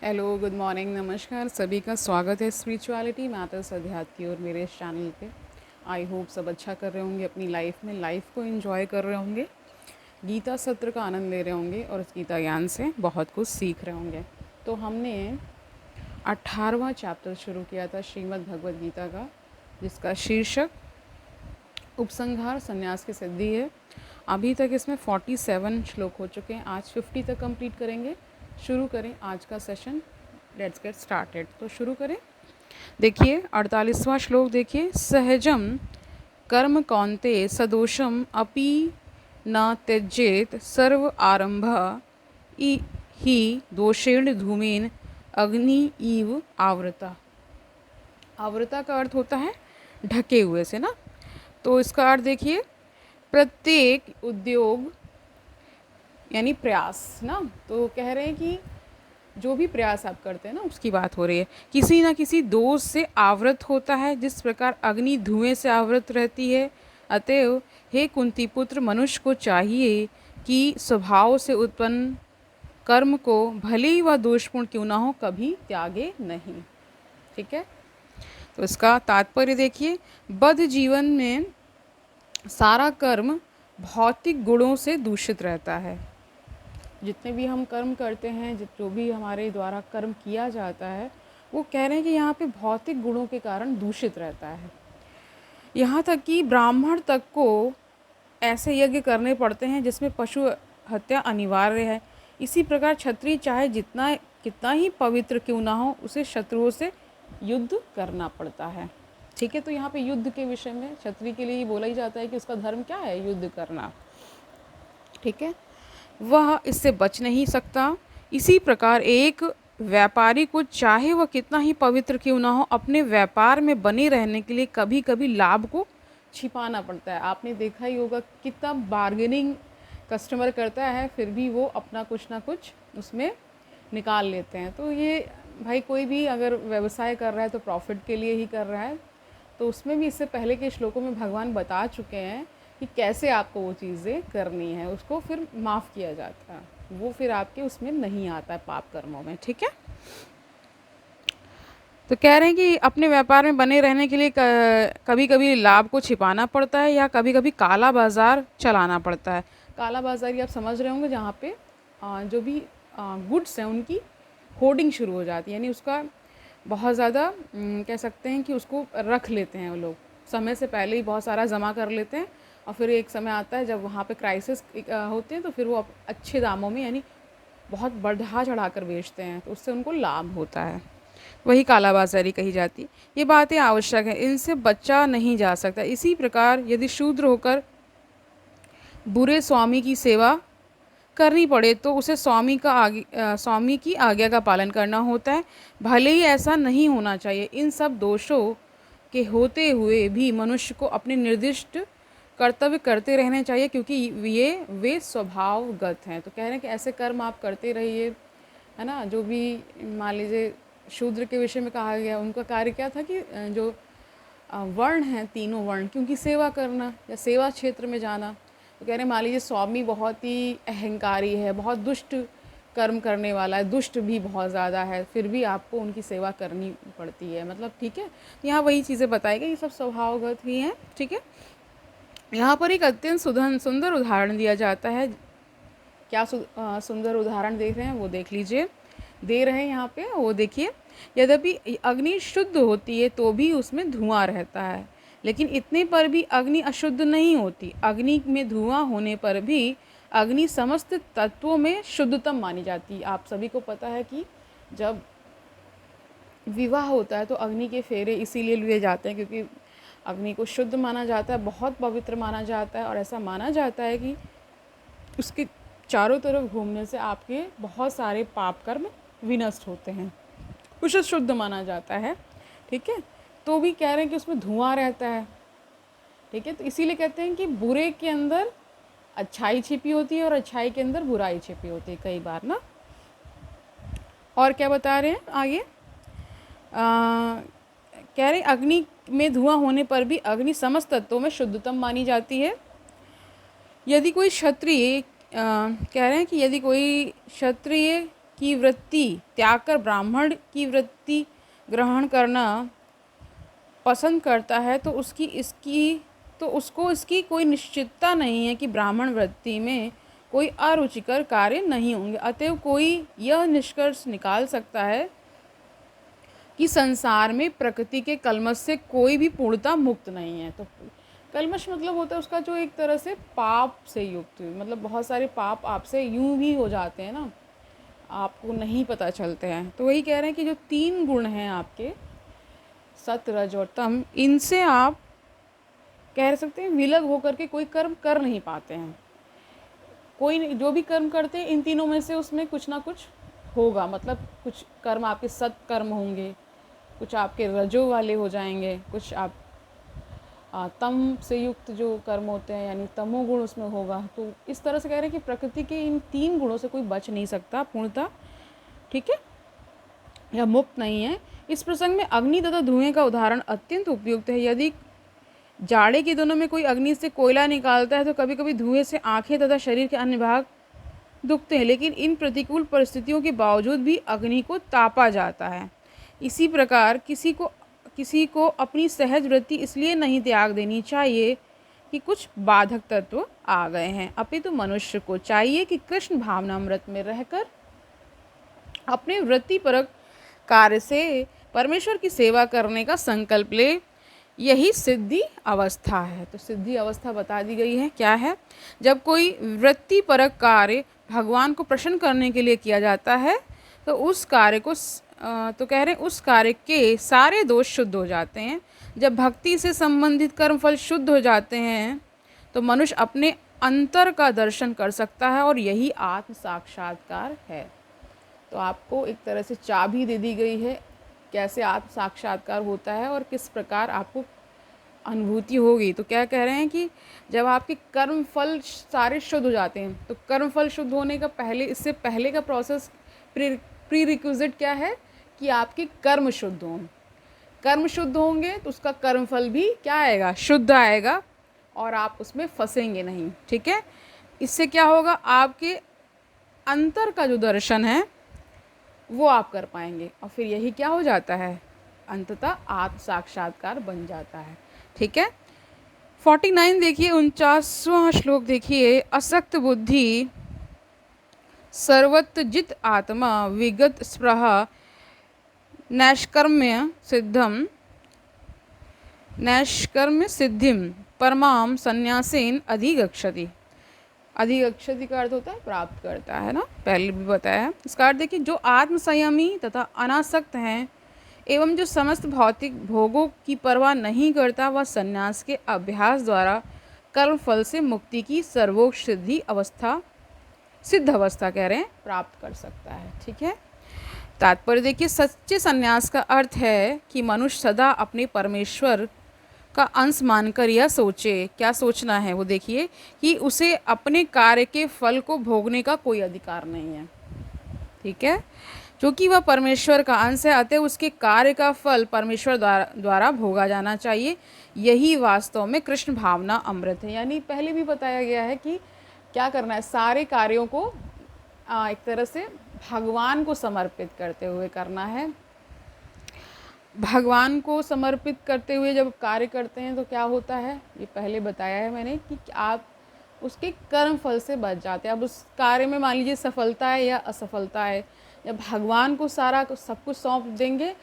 Hello, good morning, नमस्कार। सभी का स्वागत है स्पिरिचुअलिटी मैटर्स अध्यात्म की और मेरे इस चैनल पे। आई होप सब अच्छा कर रहे होंगे अपनी लाइफ में, लाइफ को एंजॉय कर रहे होंगे, गीता सत्र का आनंद ले रहे होंगे और उस गीता ज्ञान से बहुत कुछ सीख रहे होंगे। तो हमने 18वां चैप्टर शुरू किया था श्रीमद् भगवद गीता का, जिसका शीर्षक उपसंहार संन्यास की सिद्धि है। अभी तक इसमें 47 श्लोक हो चुके हैं, आज 50 तक कंप्लीट करेंगे। शुरू करें आज का सेशन। Let's get started. तो शुरू करें। देखिए 48वां श्लोक देखिए, सहजम कर्म कौन्ते सदोषम अपि न त्यजेत सर्व आरंभ ही दोषेण धूमेन अग्नि इव आवृता। आवृता का अर्थ होता है ढके हुए से ना। तो इसका अर्थ देखिए, प्रत्येक उद्योग यानी प्रयास ना। तो कह रहे हैं कि जो भी प्रयास आप करते हैं ना, उसकी बात हो रही है, किसी ना किसी दोष से आवृत होता है, जिस प्रकार अग्नि धुएं से आवृत रहती है। अतएव हे कुंती पुत्र, मनुष्य को चाहिए कि स्वभाव से उत्पन्न कर्म को भले ही वह दोषपूर्ण क्यों ना हो, कभी त्यागे नहीं। ठीक है। तो इसका तात्पर्य देखिए, बद्ध जीवन में सारा कर्म भौतिक गुणों से दूषित रहता है। जितने भी हम कर्म करते हैं, जो भी हमारे द्वारा कर्म किया जाता है, वो कह रहे हैं कि यहाँ पे भौतिक गुणों के कारण दूषित रहता है। यहाँ तक कि ब्राह्मण तक को ऐसे यज्ञ करने पड़ते हैं जिसमें पशु हत्या अनिवार्य है। इसी प्रकार क्षत्रिय चाहे जितना कितना ही पवित्र क्यों ना हो, उसे शत्रुओं से युद्ध करना पड़ता है। ठीक है। तो यहाँ पे युद्ध के विषय में क्षत्रिय के लिए बोला ही जाता है कि उसका धर्म क्या है, युद्ध करना। ठीक है। वह इससे बच नहीं सकता। इसी प्रकार एक व्यापारी को चाहे वह कितना ही पवित्र क्यों ना हो, अपने व्यापार में बने रहने के लिए कभी कभी लाभ को छिपाना पड़ता है। आपने देखा ही होगा कितना बार्गेनिंग कस्टमर करता है, फिर भी वो अपना कुछ ना कुछ उसमें निकाल लेते हैं। तो ये भाई कोई भी अगर व्यवसाय कर रहा है तो प्रॉफिट के लिए ही कर रहा है। तो उसमें भी इससे पहले के श्लोकों में भगवान बता चुके हैं कि कैसे आपको वो चीज़ें करनी है, उसको फिर माफ़ किया जाता है, वो फिर आपके उसमें नहीं आता है पाप कर्मों में। ठीक है। तो कह रहे हैं कि अपने व्यापार में बने रहने के लिए कभी कभी लाभ को छिपाना पड़ता है या कभी कभी काला बाजार चलाना पड़ता है। काला बाजारी आप समझ रहे होंगे, जहाँ पे जो भी गुड्स हैं उनकी होर्डिंग शुरू हो जाती है, यानी उसका बहुत ज़्यादा कह सकते हैं कि उसको रख लेते हैं वो लोग, समय से पहले ही बहुत सारा जमा कर लेते हैं, और फिर एक समय आता है जब वहाँ पे क्राइसिस होते हैं, तो फिर वो अच्छे दामों में यानी बहुत बढ़ा चढ़ा कर बेचते हैं, तो उससे उनको लाभ होता है। वही कालाबाजारी कही जाती है। ये बातें आवश्यक है, इनसे बचा नहीं जा सकता। इसी प्रकार यदि शूद्र होकर बुरे स्वामी की सेवा करनी पड़े तो उसे स्वामी की आज्ञा का पालन करना होता है, भले ही ऐसा नहीं होना चाहिए। इन सब दोषों के होते हुए भी मनुष्य को अपने निर्दिष्ट कर्तव्य करते रहने चाहिए, क्योंकि वे स्वभावगत हैं। तो कह रहे हैं कि ऐसे कर्म आप करते रहिए, है ना। जो भी मान लीजिए शूद्र के विषय में कहा गया, उनका कार्य क्या था कि जो वर्ण हैं, तीनों वर्ण की उनकी सेवा करना या सेवा क्षेत्र में जाना। तो कह रहे हैं मान लीजिए स्वामी बहुत ही अहंकारी है, बहुत दुष्ट कर्म करने वाला है, दुष्ट भी बहुत ज़्यादा है, फिर भी आपको उनकी सेवा करनी पड़ती है। मतलब ठीक है, यहाँ वही चीज़ें बताई गई, ये सब स्वभावगत ही हैं। ठीक है। यहाँ पर एक अत्यंत सुंदर उदाहरण दिया जाता है। क्या सुंदर उदाहरण देख रहे हैं, वो देख लीजिए। दे रहे हैं यहाँ पे, वो देखिए। यद्यपि अग्नि शुद्ध होती है तो भी उसमें धुआं रहता है, लेकिन इतने पर भी अग्नि अशुद्ध नहीं होती। अग्नि में धुआं होने पर भी अग्नि समस्त तत्वों में शुद्धतम मानी जाती है। आप सभी को पता है कि जब विवाह होता है तो अग्नि के फेरे इसीलिए लिए जाते हैं क्योंकि अग्नि को शुद्ध माना जाता है, बहुत पवित्र माना जाता है, और ऐसा माना जाता है कि उसके चारों तरफ घूमने से आपके बहुत सारे पाप कर्म विनष्ट होते हैं, उसे शुद्ध माना जाता है। ठीक है। तो भी कह रहे हैं कि उसमें धुआं रहता है। ठीक है। तो इसीलिए कहते हैं कि बुरे के अंदर अच्छाई छिपी होती है और अच्छाई के अंदर बुराई छिपी होती है कई बार ना। और क्या बता रहे हैं आगे, कह रहे अग्नि में धुआं होने पर भी अग्नि समस्त तत्वों में शुद्धतम मानी जाती है। यदि कोई क्षत्रिय कह रहे हैं कि यदि कोई क्षत्रिय की वृत्ति त्याग कर ब्राह्मण की वृत्ति ग्रहण करना पसंद करता है तो उसको इसकी कोई निश्चितता नहीं है कि ब्राह्मण वृत्ति में कोई अरुचिकर कार्य नहीं होंगे। अतएव कोई यह निष्कर्ष निकाल सकता है कि संसार में प्रकृति के कल्मश से कोई भी पूर्णता मुक्त नहीं है। तो कल्मश मतलब होता है उसका जो एक तरह से पाप से युक्त, मतलब बहुत सारे पाप आपसे यूं भी हो जाते हैं ना, आपको नहीं पता चलते हैं। तो वही कह रहे हैं कि जो 3 गुण हैं आपके, सत रज और तम, इनसे आप कह सकते हैं विलग होकर के कोई कर्म कर नहीं पाते हैं। कोई जो भी कर्म करते हैं इन तीनों में से उसमें कुछ ना कुछ होगा, मतलब कुछ कर्म आपके सत कर्म होंगे, कुछ आपके रजो वाले हो जाएंगे, कुछ आप तम से युक्त जो कर्म होते हैं यानी तमोगुण उसमें होगा। तो इस तरह से कह रहे हैं कि प्रकृति के इन 3 गुणों से कोई बच नहीं सकता पूर्णतः, ठीक है, या मुक्त नहीं है। इस प्रसंग में अग्नि तथा धुएं का उदाहरण अत्यंत उपयुक्त है। यदि जाड़े के दिनों में कोई अग्नि से कोयला निकालता है तो कभी कभी धुएं से आंखें तथा शरीर के अन्य भाग दुखते हैं, लेकिन इन प्रतिकूल परिस्थितियों के बावजूद भी अग्नि को तापा जाता है। इसी प्रकार किसी को अपनी सहज वृत्ति इसलिए नहीं त्याग देनी चाहिए कि कुछ बाधक तत्व आ गए हैं, अपितु मनुष्य को चाहिए कि कृष्ण भावनामृत में रहकर अपने वृत्तिपरक कार्य से परमेश्वर की सेवा करने का संकल्प ले। यही सिद्धि अवस्था है। तो सिद्धि अवस्था बता दी गई है, क्या है? जब कोई वृत्तिपरक कार्य भगवान को प्रसन्न करने के लिए किया जाता है तो उस कार्य को तो कह रहे हैं उस कार्य के सारे दोष शुद्ध हो जाते हैं। जब भक्ति से संबंधित कर्मफल शुद्ध हो जाते हैं तो मनुष्य अपने अंतर का दर्शन कर सकता है और यही आत्म साक्षात्कार है। तो आपको एक तरह से चाबी दे दी गई है कैसे आत्म साक्षात्कार होता है और किस प्रकार आपको अनुभूति होगी। तो क्या कह रहे हैं कि जब आपके कर्म फल सारे शुद्ध हो जाते हैं तो कर्म फल शुद्ध होने का इससे पहले का प्रोसेस प्री रिक्विजिट क्या है कि आपके कर्म शुद्ध हों। कर्म शुद्ध होंगे तो उसका कर्म फल भी क्या आएगा? शुद्ध आएगा और आप उसमें फंसेंगे नहीं, ठीक है। इससे क्या होगा? आपके अंतर का जो दर्शन है वो आप कर पाएंगे और फिर यही क्या हो जाता है? अंततः आत्म साक्षात्कार बन जाता है, ठीक है। 49 देखिए, 49वां श्लोक देखिए। असक्त बुद्धि सर्वत्र जित आत्मा विगत स्पृहा नैष्कर्म्य सिद्धिम परमाम संन्यासेन अधिगच्छति। अधिगच्छति का अर्थ होता है प्राप्त करता है ना, पहले भी बताया है। इसका अर्थ देखिए, जो आत्म संयमी तथा अनासक्त हैं एवं जो समस्त भौतिक भोगों की परवाह नहीं करता, वह संन्यास के अभ्यास द्वारा कर्म फल से मुक्ति की सर्वोच्च सिद्ध अवस्था कह रहे हैं प्राप्त कर सकता है, ठीक है। तात्पर्य देखिए, सच्चे संन्यास का अर्थ है कि मनुष्य सदा अपने परमेश्वर का अंश मानकर यह सोचे, क्या सोचना है वो देखिए, कि उसे अपने कार्य के फल को भोगने का कोई अधिकार नहीं है, ठीक है। क्योंकि वह परमेश्वर का अंश है अतः उसके कार्य का फल परमेश्वर द्वारा भोगा जाना चाहिए। यही वास्तव में कृष्ण भावना अमृत है। यानी पहले भी बताया गया है कि क्या करना है, सारे कार्यों को एक तरह से भगवान को समर्पित करते हुए करना है। भगवान को समर्पित करते हुए जब कार्य करते हैं तो क्या होता है, ये पहले बताया है मैंने कि आप उसके कर्म फल से बच जाते हैं। अब उस कार्य में मान लीजिए सफलता है या असफलता है, जब भगवान को सारा सब कुछ सौंप देंगे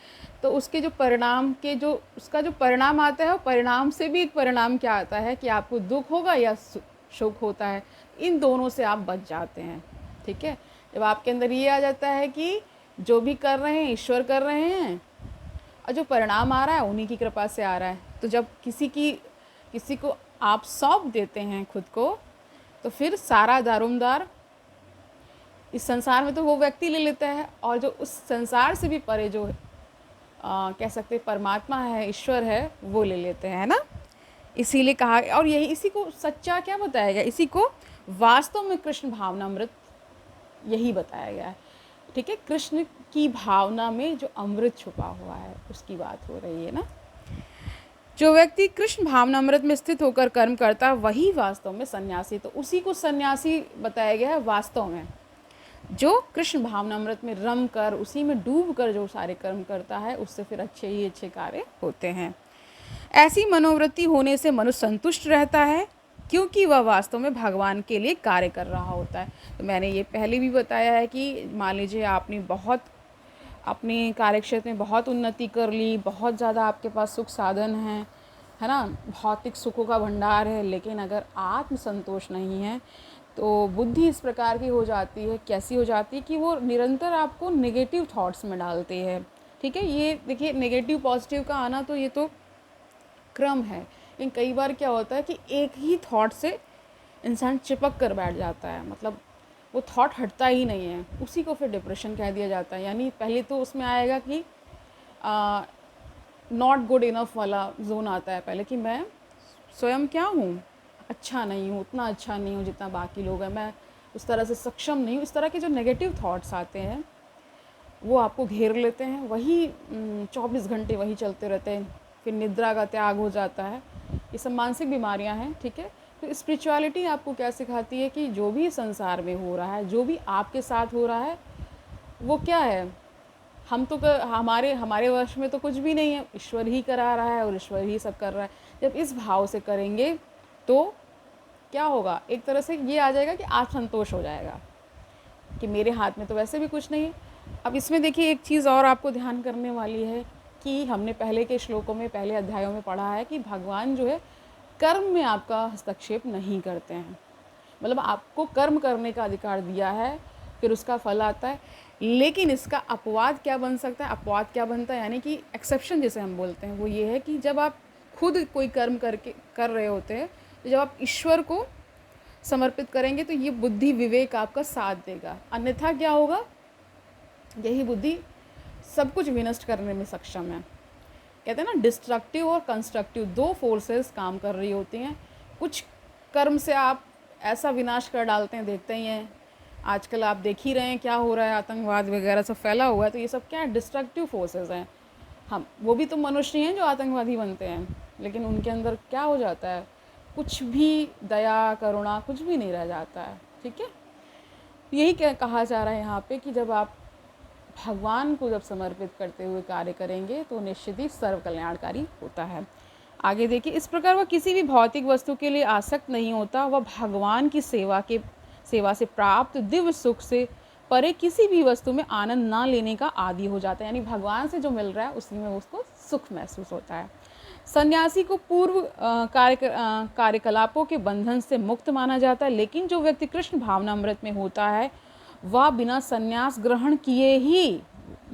तो उसके जो परिणाम के जो उसका जो परिणाम आता है, वो परिणाम से भी एक परिणाम क्या आता है कि आपको दुख होगा या सुख होता है, इन दोनों से आप बच जाते हैं, ठीक है। जब आपके अंदर ये आ जाता है कि जो भी कर रहे हैं ईश्वर कर रहे हैं और जो परिणाम आ रहा है उन्हीं की कृपा से आ रहा है, तो जब किसी को आप सौंप देते हैं खुद को, तो फिर सारा दारोमदार इस संसार में तो वो व्यक्ति ले लेता है, और जो उस संसार से भी परे जो कह सकते परमात्मा है, ईश्वर है, वो ले लेते हैं, है ना। इसीलिए कहा, और यही इसी को सच्चा क्या बताया गया, इसी को वास्तव में कृष्ण भावनामृत यही बताया गया है, ठीक है। कृष्ण की भावना में जो अमृत छुपा हुआ है उसकी बात हो रही है ना। जो व्यक्ति कृष्ण भावनामृत में स्थित होकर कर्म करता है वही वास्तव में सन्यासी, तो उसी को सन्यासी बताया गया है वास्तव में। जो कृष्ण भावनामृत में रम कर, उसी में डूब कर जो सारे कर्म करता है, उससे फिर अच्छे ही अच्छे कार्य होते हैं। ऐसी मनोवृत्ति होने से मनुष्य संतुष्ट रहता है, क्योंकि वह वास्तव में भगवान के लिए कार्य कर रहा होता है। तो मैंने ये पहले भी बताया है कि मान लीजिए आपने बहुत अपने कार्यक्षेत्र में बहुत उन्नति कर ली, बहुत ज़्यादा आपके पास सुख साधन हैं, है ना, भौतिक सुखों का भंडार है, लेकिन अगर आत्म संतोष नहीं है तो बुद्धि इस प्रकार की हो जाती है, कैसी हो जाती है कि वो निरंतर आपको नेगेटिव थॉट्स में डालती है। ठीक है, ये देखिए नेगेटिव पॉजिटिव का आना तो ये तो क्रम है, लेकिन कई बार क्या होता है कि एक ही थॉट से इंसान चिपक कर बैठ जाता है, मतलब वो थॉट हटता ही नहीं है, उसी को फिर डिप्रेशन कह दिया जाता है। यानी पहले तो उसमें आएगा कि नॉट गुड इनफ वाला जोन आता है पहले, कि मैं स्वयं क्या हूँ, अच्छा नहीं हूँ, उतना अच्छा नहीं हूँ जितना बाकी लोग हैं, मैं उस तरह से सक्षम नहीं हूँ। इस तरह के जो नेगेटिव थॉट्स आते हैं वो आपको घेर लेते हैं, वही 24 घंटे वही चलते रहते हैं, फिर निद्रा का त्याग हो जाता है। ये सब मानसिक बीमारियां हैं। ठीक है, तो स्पिरिचुअलिटी आपको क्या सिखाती है कि जो भी संसार में हो रहा है, जो भी आपके साथ हो रहा है, वो क्या है, हम तो हमारे वश में तो कुछ भी नहीं है, ईश्वर ही करा रहा है और ईश्वर ही सब कर रहा है। जब इस भाव से करेंगे तो क्या होगा, एक तरह से ये आ जाएगा कि आत्मसंतोष हो जाएगा कि मेरे हाथ में तो वैसे भी कुछ नहीं है। अब इसमें देखिए एक चीज़ और आपको ध्यान करने वाली है कि हमने पहले के श्लोकों में, पहले अध्यायों में पढ़ा है कि भगवान जो है कर्म में आपका हस्तक्षेप नहीं करते हैं, मतलब आपको कर्म करने का अधिकार दिया है, फिर उसका फल आता है। लेकिन इसका अपवाद क्या बन सकता है, अपवाद क्या बनता है, यानी कि एक्सेप्शन जिसे हम बोलते हैं, वो ये है कि जब आप खुद कोई कर्म कर रहे होते हैं, तो जब आप ईश्वर को समर्पित करेंगे तो ये बुद्धि विवेक आपका साथ देगा, अन्यथा क्या होगा, यही बुद्धि सब कुछ विनष्ट करने में सक्षम है। कहते हैं ना, डिस्ट्रक्टिव और कंस्ट्रक्टिव दो फोर्सेस काम कर रही होती हैं। कुछ कर्म से आप ऐसा विनाश कर डालते हैं, देखते ही हैं आजकल, आप देख ही रहे हैं क्या हो रहा है, आतंकवाद वगैरह सब फैला हुआ है, तो ये सब क्या है, डिस्ट्रक्टिव फोर्सेस हैं। हम वो भी तो मनुष्य हैं जो आतंकवादी बनते हैं, लेकिन उनके अंदर क्या हो जाता है, कुछ भी दया करुणा कुछ भी नहीं रह जाता है। ठीक है, यही क्या कहा जा रहा है यहाँ पे कि जब आप भगवान को जब समर्पित करते हुए कार्य करेंगे तो निश्चित ही सर्व कल्याणकारी होता है। आगे देखिए, इस प्रकार वह किसी भी भौतिक वस्तु के लिए आसक्त नहीं होता, वह भगवान की सेवा से प्राप्त दिव्य सुख से परे किसी भी वस्तु में आनंद ना लेने का आदी हो जाता है। यानी भगवान से जो मिल रहा है उसी में उसको सुख महसूस होता है। सन्यासी को पूर्व कार्यकलापों के बंधन से मुक्त माना जाता है, लेकिन जो व्यक्ति कृष्ण भावनामृत में होता है वह बिना संन्यास ग्रहण किए ही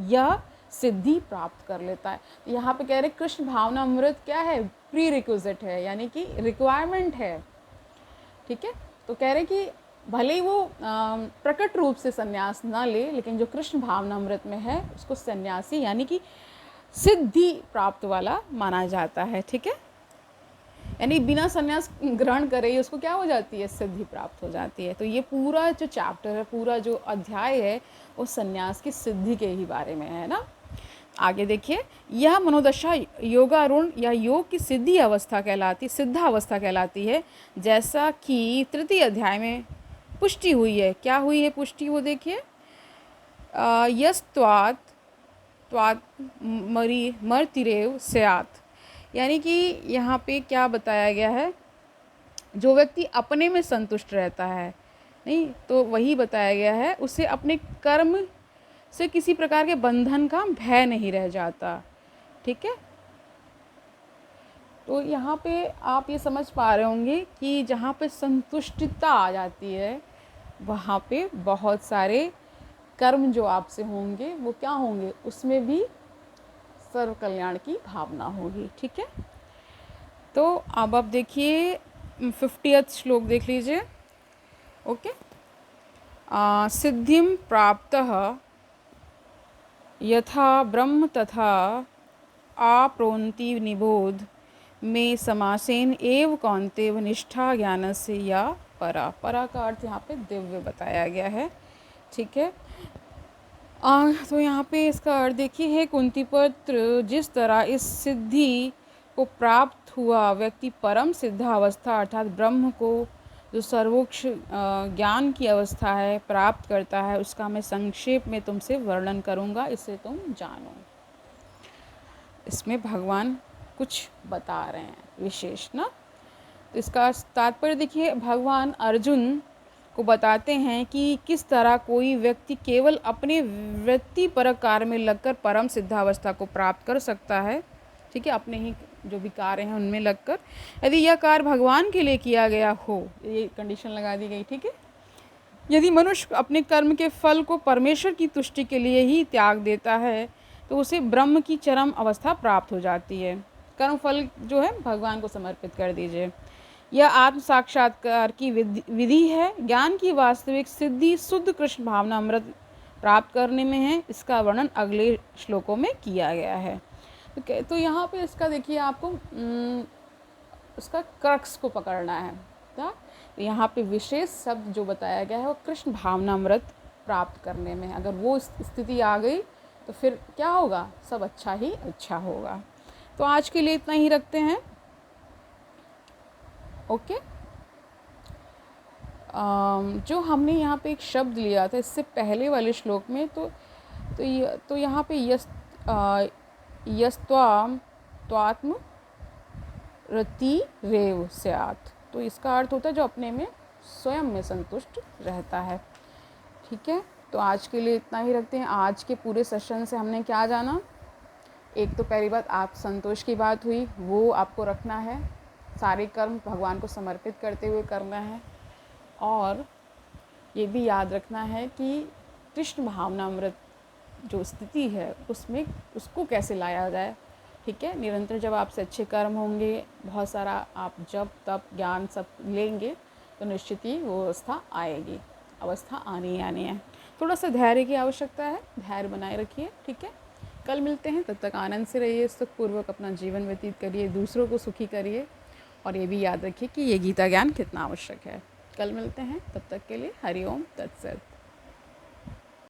यह सिद्धि प्राप्त कर लेता है। तो यहाँ पे कह रहे कृष्ण भावनामृत क्या है, प्री रिक्विजिट है, यानी कि रिक्वायरमेंट है। ठीक है, तो कह रहे कि भले ही वो प्रकट रूप से संन्यास ना ले, लेकिन जो कृष्ण भावनामृत में है उसको सन्यासी यानी कि सिद्धि प्राप्त वाला माना जाता है। ठीक है, यानी बिना संन्यास ग्रहण करे ही उसको क्या हो जाती है, सिद्धि प्राप्त हो जाती है। तो ये पूरा जो चैप्टर है, पूरा जो अध्याय है, वो संन्यास की सिद्धि के ही बारे में है ना। आगे देखिए, यह मनोदशा योगारूढ़ या योग की सिद्धावस्था कहलाती है, जैसा कि तृतीय अध्याय में पुष्टि हुई है। क्या हुई है पुष्टि, वो देखिए, यस्त्वात् मर्तिरेव स्यात्, यानी कि यहाँ पे क्या बताया गया है, जो व्यक्ति अपने में संतुष्ट रहता है, नहीं तो वही बताया गया है, उसे अपने कर्म से किसी प्रकार के बंधन का भय नहीं रह जाता। ठीक है, तो यहाँ पे आप ये समझ पा रहे होंगे कि जहाँ पे संतुष्टता आ जाती है वहाँ पे बहुत सारे कर्म जो आपसे होंगे वो क्या होंगे, उसमें भी सर्व कल्याण की भावना होगी। ठीक है, तो अब आप देखिए 50वां श्लोक देख लीजिए। ओके, सिद्धिं प्राप्तः यथा ब्रह्म तथा आप्नोति निबोध में समासेन एव कौन्तेय निष्ठा ज्ञानस्य या परा का अर्थ यहाँ पे दिव्य बताया गया है। ठीक है, तो यहाँ पे इसका अर्थ देखिए, है कुंती पुत्र, जिस तरह इस सिद्धि को प्राप्त हुआ व्यक्ति परम सिद्धावस्था अर्थात ब्रह्म को जो सर्वोच्च ज्ञान की अवस्था है प्राप्त करता है, उसका मैं संक्षेप में तुमसे वर्णन करूँगा, इसे तुम जानो। इसमें भगवान कुछ बता रहे हैं विशेष ना। तो इसका तात्पर्य देखिए, भगवान अर्जुन को बताते हैं कि किस तरह कोई व्यक्ति केवल अपने वृत्तिपरक कार्य में लगकर परम सिद्धावस्था को प्राप्त कर सकता है। ठीक है, अपने ही जो भी कार्य हैं उनमें लगकर, यदि यह कार्य भगवान के लिए किया गया हो, ये कंडीशन लगा दी गई। ठीक है, यदि मनुष्य अपने कर्म के फल को परमेश्वर की तुष्टि के लिए ही त्याग देता है तो उसे ब्रह्म की चरम अवस्था प्राप्त हो जाती है। कर्म फल जो है भगवान को समर्पित कर दीजिए। यह आत्म साक्षात्कार की विधि है। ज्ञान की वास्तविक सिद्धि शुद्ध कृष्ण भावना अमृत प्राप्त करने में है। इसका वर्णन अगले श्लोकों में किया गया है। तो यहाँ पे इसका देखिए, आपको उसका क्रक्स को पकड़ना है। तो यहाँ पे विशेष शब्द जो बताया गया है वो कृष्ण भावनामृत प्राप्त करने में। अगर वो स्थिति आ गई तो फिर क्या होगा, सब अच्छा ही अच्छा होगा। तो आज के लिए इतना ही रखते हैं। ओके। जो हमने यहाँ पे एक शब्द लिया था इससे पहले वाले श्लोक में, तो यहाँ पे यस्त्वात्म रति रेव स्यात्, तो इसका अर्थ होता है जो अपने में स्वयं में संतुष्ट रहता है। ठीक है, तो आज के लिए इतना ही रखते हैं। आज के पूरे सेशन से हमने क्या जाना, एक तो पहली बात आप संतोष की बात हुई, वो आपको रखना है, सारे कर्म भगवान को समर्पित करते हुए करना है। और ये भी याद रखना है कि कृष्ण भावनामृत जो स्थिति है उसमें उसको कैसे लाया जाए। ठीक है, निरंतर जब आपसे अच्छे कर्म होंगे, बहुत सारा आप जब तब ज्ञान सब लेंगे तो निश्चित ही वो अवस्था आनी है। थोड़ा सा धैर्य की आवश्यकता है, धैर्य बनाए रखिए। ठीक है, कल मिलते हैं, तब तक आनंद से रहिए, सुखपूर्वक अपना जीवन व्यतीत करिए, दूसरों को सुखी करिए। और ये भी याद रखिए कि ये गीता ज्ञान कितना आवश्यक है। कल मिलते हैं, तब तक के लिए हरि ओम तत्सत।